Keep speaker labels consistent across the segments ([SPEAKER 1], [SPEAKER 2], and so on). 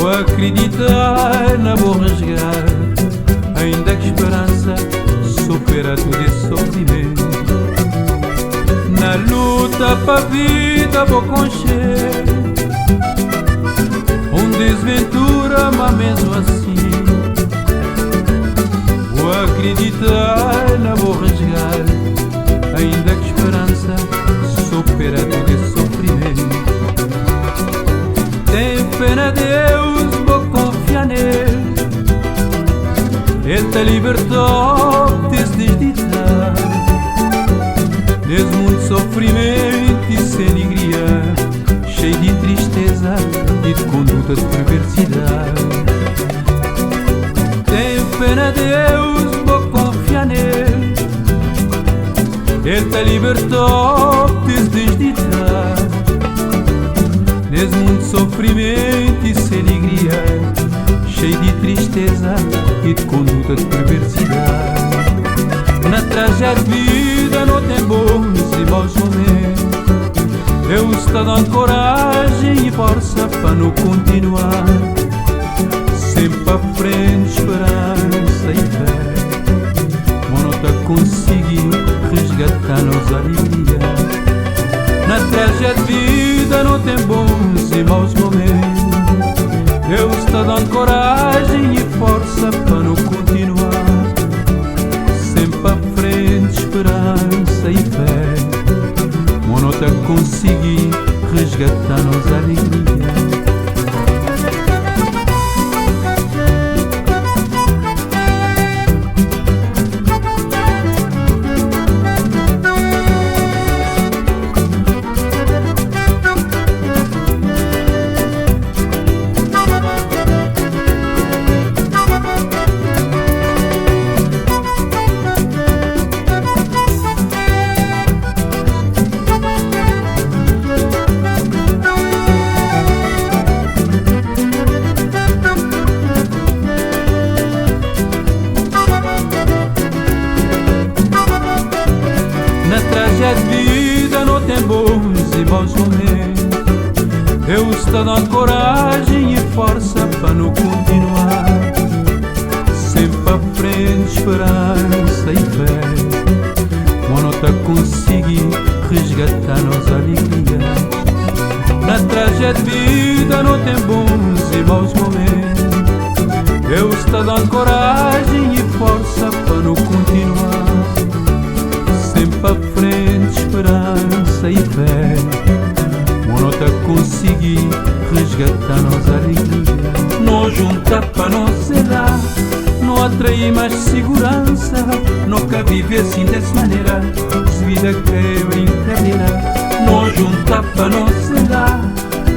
[SPEAKER 1] Vou acreditar, não vou rasgar, ainda que esperança supera todo esse sofrimento. Na luta para a vida vou concher desventura, mas mesmo assim vou acreditar, não vou rasgar, ainda que esperança supera todo esse sofrimento. Tem fé na Deus, vou confiar nele, Ele te libertou desse desditar, nesse mundo de sofrimento e sem alegria, cheio de tristeza e de conduta de perversidade. Tenho fé na Deus, vou confiar nele, Ele te libertou desse desditar, nesse mundo de sofrimento e sem alegria, cheio de tristeza e de conduta de perversidade. Na trajetória de vida não tem bons e maus momentos, Deus está dando coragem e força para não continuar, sempre à frente, esperança e fé, mas não está conseguindo resgatar nossa alegria. Na trajetória de vida não tem bons e maus momentos, Deus está dando coragem e força para não continuar, sempre à frente, esperança e fé, mas não está conseguir resgatar nossa alegria. A vida não tem bons e maus momentos, Deus está dando coragem e força para não continuar, sempre à frente, esperança e fé, mas não está conseguindo resgatar nossa alegria. Na trajetória de vida não tem bons e maus momentos, Deus está dando coragem e força para não continuar, sempre à frente, esperança e fé, mas não está conseguir resgatar nossa alegria. Não junta para não zelar, não atrair mais segurança, nunca viver assim dessa maneira, se vida que é brincadeira. Não junta para não zelar,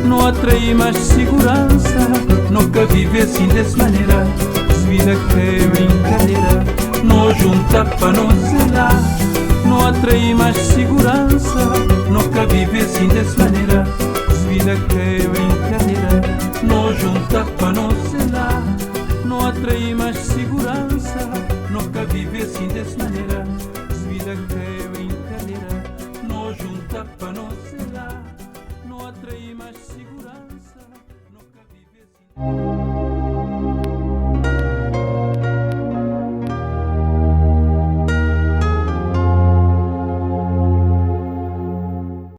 [SPEAKER 1] não atrair mais segurança, nunca viver assim dessa maneira, se vida que é brincadeira. Não junta para não zelar, não atrair mais segurança, nunca viver assim dessa maneira, se vida que é brincadeira. Não junta para não zelar, não atrair mais segurança, nunca viver assim dessa maneira, se vida que é brincadeira. Não junta para não zelar, não atrair mais segurança, nunca viver assim.